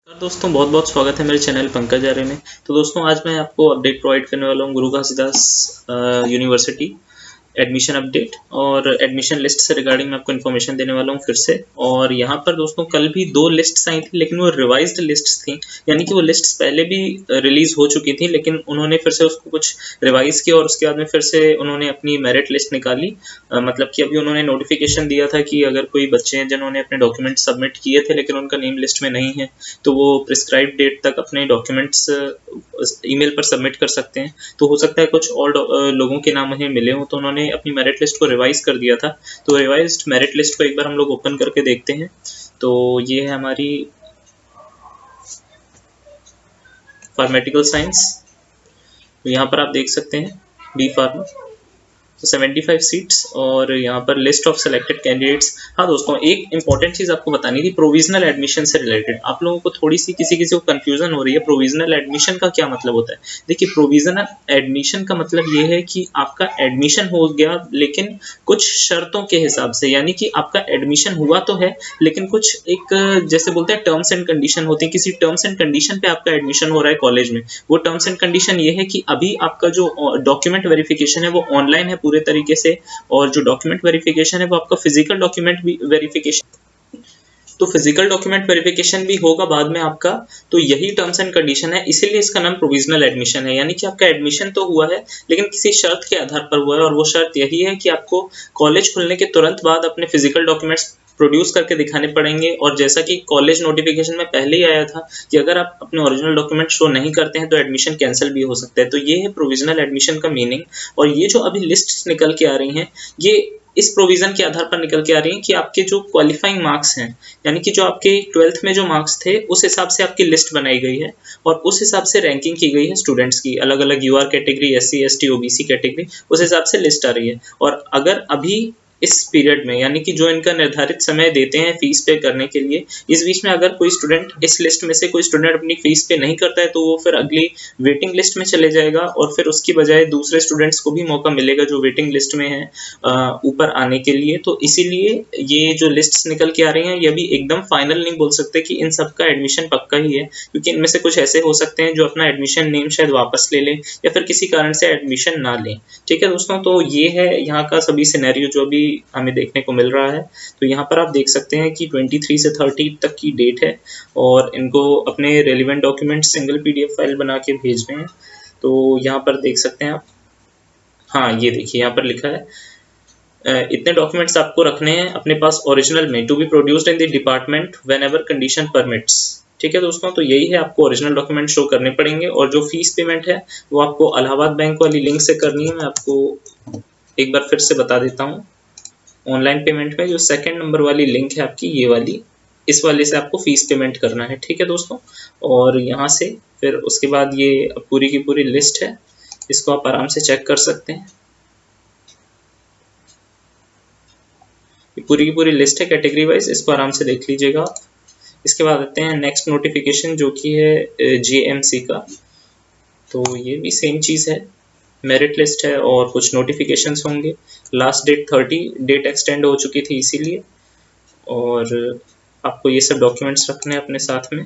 नमस्कार दोस्तों, बहुत बहुत स्वागत है मेरे चैनल पंकज आर्य में। तो दोस्तों, आज मैं आपको अपडेट प्रोवाइड करने वाला हूँ गुरु घासीदास यूनिवर्सिटी एडमिशन अपडेट और एडमिशन लिस्ट से रिगार्डिंग मैं आपको इन्फॉर्मेशन देने वाला हूँ फिर से। और यहाँ पर दोस्तों कल भी दो लिस्ट्स आई थी, लेकिन वो रिवाइज्ड लिस्ट्स थी, यानी कि वो लिस्ट्स पहले भी रिलीज हो चुकी थी, लेकिन उन्होंने फिर से उसको कुछ रिवाइज किया और उसके बाद में फिर से उन्होंने अपनी मेरिट लिस्ट निकाली। मतलब कि अभी उन्होंने नोटिफिकेशन दिया था कि अगर कोई बच्चे हैं जिन्होंने अपने डॉक्यूमेंट सबमिट किए थे लेकिन उनका नेम लिस्ट में नहीं है, तो वो प्रिस्क्राइब डेट तक अपने डॉक्यूमेंट्स ईमेल पर सबमिट कर सकते हैं। तो हो सकता है कुछ और लोगों के नाम उन्हें मिले हों, तो उन्होंने अपनी मेरिट लिस्ट को रिवाइज कर दिया था। तो रिवाइज्ड मेरिट लिस्ट को एक बार हम लोग ओपन करके देखते हैं। तो ये है हमारी फार्मेटिकल साइंस। तो यहाँ पर आप देख सकते हैं बी फार्मा, तो 75 सीट्स और यहाँ पर लिस्ट ऑफ सिलेक्टेड कैंडिडेट्स। हाँ दोस्तों, एक इंपॉर्टेंट चीज़ आपको बतानी थी प्रोविजनल एडमिशन से रिलेटेड। आप लोगों को थोड़ी सी किसी को कंफ्यूजन हो रही है, प्रोविजनल एडमिशन का क्या मतलब होता है। देखिए, प्रोविजनल एडमिशन का मतलब ये है कि आपका एडमिशन हो गया लेकिन कुछ शर्तों के हिसाब से, यानी कि आपका एडमिशन हुआ तो है लेकिन कुछ एक जैसे बोलते हैं टर्म्स एंड कंडीशन होती है, किसी टर्म्स एंड कंडीशन पे आपका एडमिशन हो रहा है कॉलेज में। वो टर्म्स एंड कंडीशन ये है कि अभी आपका जो डॉक्यूमेंट वेरिफिकेशन है वो ऑनलाइन है पूरे तरीके से, और जो डॉक्यूमेंट वेरिफिकेशन है वो आपका फिजिकल डॉक्यूमेंट वेरिफिकेशन, तो फिजिकल डॉक्यूमेंट वेरिफिकेशन भी होगा बाद में आपका। तो यही टर्म्स एंड कंडीशन है, इसीलिए इसका नाम प्रोविजनल एडमिशन है। यानी कि आपका एडमिशन तो हुआ है लेकिन किसी शर्त के आधार पर हुआ है, और वो शर्त यही है कि आपको कॉलेज खुलने के तुरंत बाद अपने फिजिकल डॉक्यूमेंट्स प्रोड्यूस करके दिखाने पड़ेंगे। और जैसा कि कॉलेज नोटिफिकेशन में पहले ही आया था कि अगर आप अपने ओरिजिनल डॉक्यूमेंट शो नहीं करते हैं तो एडमिशन कैंसिल भी हो सकता है। तो ये है प्रोविजनल एडमिशन का मीनिंग। और ये जो अभी लिस्ट निकल के आ रही हैं, ये इस प्रोविजन के आधार पर निकल के आ रही है कि आपके जो क्वालिफाइंग मार्क्स हैं, यानी कि जो आपके 12th में जो मार्क्स थे उस हिसाब से आपकी लिस्ट बनाई गई है और उस हिसाब से रैंकिंग की गई है स्टूडेंट्स की, अलग अलग UR category, SC ST OBC category, उस हिसाब से लिस्ट आ रही है। और अगर अभी इस पीरियड में, यानी कि जो इनका निर्धारित समय देते हैं फीस पे करने के लिए, इस बीच में अगर कोई स्टूडेंट इस लिस्ट में से कोई स्टूडेंट अपनी फीस पे नहीं करता है तो वो फिर अगली वेटिंग लिस्ट में चले जाएगा, और फिर उसकी बजाय दूसरे स्टूडेंट्स को भी मौका मिलेगा जो वेटिंग लिस्ट में है ऊपर आने के लिए। तो इसीलिए ये जो लिस्ट्स निकल के आ रही हैं, ये भी एकदम फाइनल नहीं बोल सकते कि इन सब का एडमिशन पक्का ही है, क्योंकि इनमें से कुछ ऐसे हो सकते हैं जो अपना एडमिशन नेम शायद वापस ले लें या फिर किसी कारण से एडमिशन ना लें। ठीक है दोस्तों, तो ये है यहाँ का सभी सिनेरियो जो अभी हमें देखने को मिल रहा है। तो यहाँ पर आप देख सकते हैं कि 23 से 30 तक की डेट है और इनको अपने relevant document single PDF file बना के भेजने हैं। तो यहाँ पर देख सकते हैं आप, हाँ ये देखिए यहाँ पर लिखा है इतने डॉक्यूमेंट्स आपको रखने हैं अपने पास ओरिजिनल में, to be produced in the department whenever condition permits. ठीक है दोस्तों, तो यही है, आपको ओरिजिनल डॉक्यूमेंट शो करने पड़ेंगे। और जो फीस पेमेंट है वो आपको इलाहाबाद बैंक वाली लिंक से करनी है। मैं आपको एक बार फिर से बता देता हूँ। ऑनलाइन पेमेंट में जो सेकंड नंबर वाली लिंक है आपकी, ये वाली, इस वाले से आपको फीस पेमेंट करना है। ठीक है दोस्तों, और यहाँ से फिर उसके बाद ये पूरी की पूरी लिस्ट है, इसको आप आराम से चेक कर सकते हैं। ये पूरी की पूरी लिस्ट है कैटेगरी वाइज, इसको आराम से देख लीजिएगा आप। इसके बाद आते हैं नेक्स्ट नोटिफिकेशन जो कि है जेएमसी का। तो ये भी सेम चीज़ है, मेरिट लिस्ट है और कुछ नोटिफिकेशंस होंगे। लास्ट डेट 30, डेट एक्सटेंड हो चुकी थी इसीलिए। और आपको ये सब डॉक्यूमेंट्स रखने हैं अपने साथ में,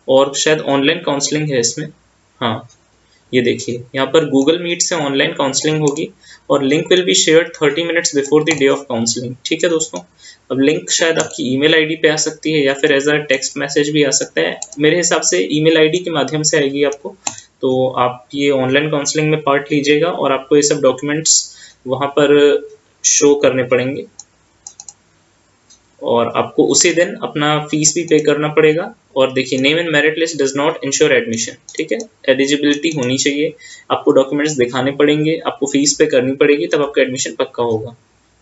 और शायद ऑनलाइन काउंसलिंग है इसमें। हाँ ये देखिए यहाँ पर गूगल मीट से ऑनलाइन काउंसलिंग होगी और link will be shared 30 minutes before the day of counselling. ठीक है दोस्तों, अब लिंक शायद आपकी ईमेल आईडी पे आ सकती है या फिर एज अ टेक्स्ट मैसेज भी आ सकता है। मेरे हिसाब से ईमेल आईडी के माध्यम से आएगी आपको। तो आप ये ऑनलाइन काउंसलिंग में पार्ट लीजिएगा और आपको ये सब डॉक्यूमेंट्स वहाँ पर शो करने पड़ेंगे, और आपको उसी दिन अपना फीस भी पे करना पड़ेगा। और देखिए, name in merit list does not ensure admission. ठीक है, एलिजिबिलिटी होनी चाहिए, आपको डॉक्यूमेंट्स दिखाने पड़ेंगे, आपको फीस पे करनी पड़ेगी, तब आपका एडमिशन पक्का होगा।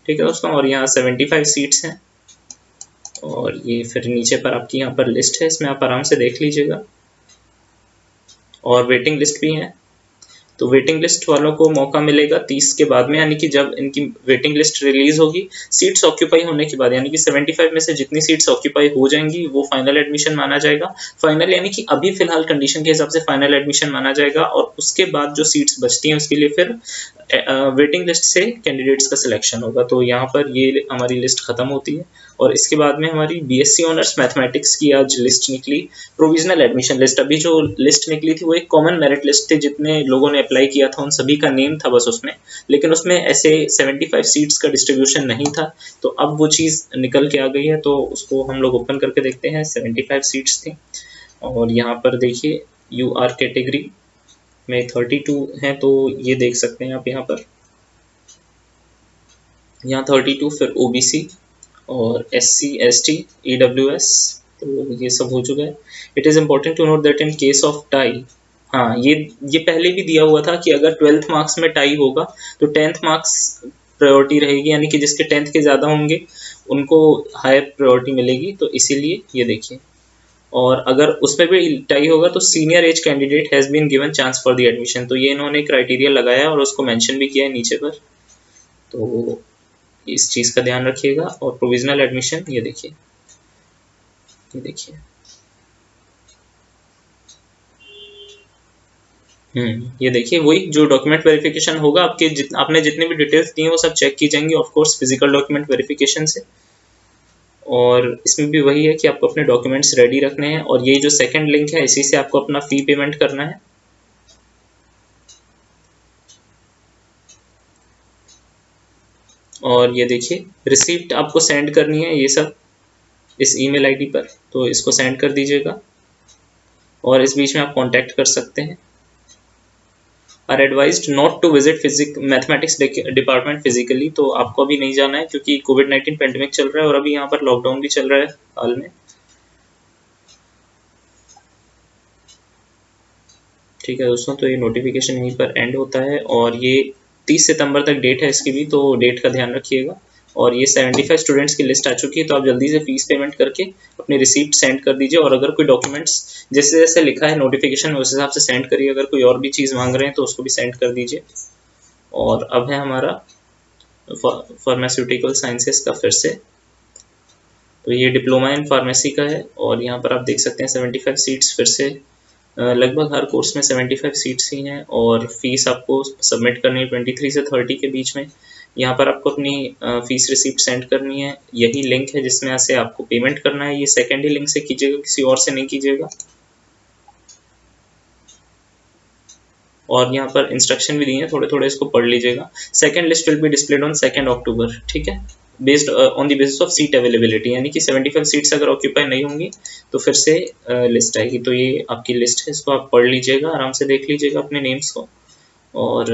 ठीक है दोस्तों, और यहाँ 75 सीट्स हैं और ये फिर नीचे पर आपकी यहाँ पर लिस्ट है, इसमें आप आराम से देख लीजिएगा, और वेटिंग लिस्ट भी है। तो वेटिंग लिस्ट वालों को मौका मिलेगा 30 के बाद में, यानी कि जब इनकी वेटिंग लिस्ट रिलीज होगी, सीट्स ऑक्यूपाई होने के बाद, यानी कि 75 में से जितनी सीट्स ऑक्यूपाई हो जाएंगी वो फाइनल एडमिशन माना जाएगा। फाइनल यानी कि अभी फिलहाल कंडीशन के हिसाब से फाइनल एडमिशन माना जाएगा, और उसके बाद जो सीट्स बचती हैं उसके लिए फिर वेटिंग लिस्ट से कैंडिडेट्स का सिलेक्शन होगा। तो यहाँ पर ये हमारी लिस्ट खत्म होती है, और इसके बाद में हमारी बीएससी ऑनर्स मैथमेटिक्स की आज लिस्ट निकली, प्रोविजनल एडमिशन लिस्ट। अभी जो लिस्ट निकली थी वो एक कॉमन मेरिट लिस्ट थी, जितने लोगों ने अप्लाई किया था उन सभी का नेम था बस उसमें, लेकिन उसमें ऐसे 75 सीट्स का डिस्ट्रीब्यूशन नहीं था। तो अब वो चीज़ निकल के आ गई है, तो उसको हम लोग ओपन करके देखते हैं। 75 सीट्स थी, और यहाँ पर देखिए यूआर कैटेगरी में 32 हैं, तो ये देख सकते हैं आप यहाँ पर, यहाँ 32, फिर ओबीसी और SC ST EWS, तो ये सब हो चुका है। It is important to note that in case of tie, हाँ ये पहले भी दिया हुआ था कि अगर 12th मार्क्स में टाई होगा तो 10th मार्क्स प्रायोरिटी रहेगी, यानी कि जिसके 10th के ज़्यादा होंगे उनको हायर प्रायोरिटी मिलेगी, तो इसीलिए ये देखिए। और अगर उसमें भी टाई होगा तो senior age candidate has been given chance for the admission, तो ये इन्होंने क्राइटेरिया लगाया और उसको मेंशन भी किया है नीचे पर, तो इस चीज़ का ध्यान रखिएगा। और प्रोविजनल एडमिशन ये देखिए, ये देखिए, ये देखिए वही जो डॉक्यूमेंट वेरिफिकेशन होगा, आपके आपने जितने भी डिटेल्स दी हैं वो सब चेक की जाएंगी, of course physical document verification से। और इसमें भी वही है कि आपको अपने डॉक्यूमेंट्स रेडी रखने हैं, और ये जो सेकंड लिंक है इसी से आपको अपना फ़ी पेमेंट करना है। और ये देखिए रिसीप्ट आपको सेंड करनी है ये सब इस ईमेल आईडी पर, तो इसको सेंड कर दीजिएगा, और इस बीच में आप कांटेक्ट कर सकते हैं। Are advised not to visit mathematics department physically, तो आपको अभी नहीं जाना है क्योंकि कोविड-19 पेंडेमिक चल रहा है, और अभी यहाँ पर लॉकडाउन भी चल रहा है हाल में। ठीक है दोस्तों, तो ये नोटिफिकेशन यहीं पर एंड होता है, और ये 30 सितंबर तक डेट है इसकी भी, तो डेट का ध्यान रखिएगा। और ये 75 स्टूडेंट्स की लिस्ट आ चुकी है, तो आप जल्दी से फीस पेमेंट करके अपनी रिसीप्ट सेंड कर दीजिए, और अगर कोई डॉक्यूमेंट्स जैसे जैसे लिखा है नोटिफिकेशन में उस हिसाब से सेंड करिए, अगर कोई और भी चीज़ मांग रहे हैं तो उसको भी सेंड कर दीजिए। और अब है हमारा फार्मास्यूटिकल साइंसेस का फिर से, तो ये डिप्लोमा इन फार्मेसी का है, और यहाँ पर आप देख सकते हैं 75 सीट्स फिर से, लगभग हर कोर्स में 75 सीट्स ही हैं, और फीस आपको सबमिट करनी है 23 से 30 के बीच में। यहाँ पर आपको अपनी फीस रिसिप्ट सेंड करनी है, यही लिंक है जिसमें से आपको पेमेंट करना है, ये सेकेंड ही लिंक से कीजिएगा, किसी और से नहीं कीजिएगा। और यहाँ पर इंस्ट्रक्शन भी दिए हैं, थोड़े थोड़े इसको पढ़ लीजिएगा। Second list will be displayed on 2 अक्टूबर, ठीक है, based on the basis of seat availability, यानी कि 75 सीट्स अगर ऑक्यूपाई नहीं होंगी तो फिर से लिस्ट आएगी। तो ये आपकी लिस्ट है, इसको आप पढ़ लीजिएगा, आराम से देख लीजिएगा अपने नेम्स को, और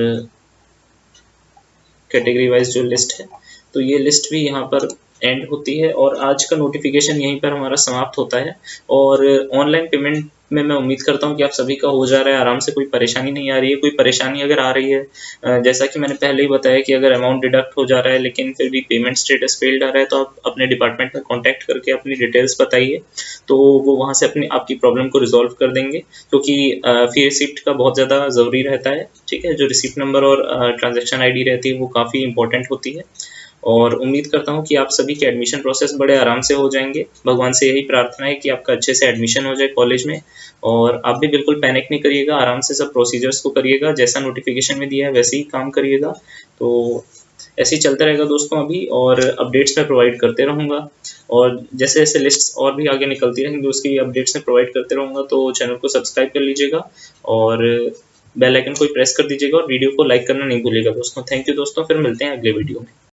कैटेगरी वाइज जो लिस्ट है, तो ये लिस्ट भी यहाँ पर एंड होती है, और आज का नोटिफिकेशन यहीं पर हमारा समाप्त होता है। और ऑनलाइन पेमेंट में मैं उम्मीद करता हूँ कि आप सभी का हो जा रहा है आराम से, कोई परेशानी नहीं आ रही है। कोई परेशानी अगर आ रही है, जैसा कि मैंने पहले ही बताया कि अगर अमाउंट डिडक्ट हो जा रहा है लेकिन फिर भी पेमेंट स्टेटस फेल्ड आ रहा है, तो आप अपने डिपार्टमेंट में कॉन्टैक्ट करके अपनी डिटेल्स बताइए, तो वो वहाँ से अपनी आपकी प्रॉब्लम को रिजॉल्व कर देंगे, क्योंकि फी रिसिप्ट का बहुत ज़्यादा ज़रूरी रहता है। ठीक है, जो रिसिप्ट नंबर और ट्रांजेक्शन ID रहती है वो काफ़ी इंपॉर्टेंट होती है। और उम्मीद करता हूँ कि आप सभी के एडमिशन प्रोसेस बड़े आराम से हो जाएंगे। भगवान से यही प्रार्थना है कि आपका अच्छे से एडमिशन हो जाए कॉलेज में, और आप भी बिल्कुल पैनिक नहीं करिएगा, आराम से सब प्रोसीजर्स को करिएगा, जैसा नोटिफिकेशन में दिया है वैसे ही काम करिएगा। तो ऐसे ही चलता रहेगा दोस्तों अभी, और अपडेट्स मैं प्रोवाइड करते रहूँगा, और जैसे जैसे लिस्ट्स और भी आगे निकलती रहेंगी उसकी अपडेट्स मैं प्रोवाइड करते रहूँगा। तो चैनल को सब्सक्राइब कर लीजिएगा, और बेल आइकन को प्रेस कर दीजिएगा, और वीडियो को लाइक करना नहीं भूलिएगा दोस्तों। थैंक यू दोस्तों, फिर मिलते हैं अगले वीडियो में।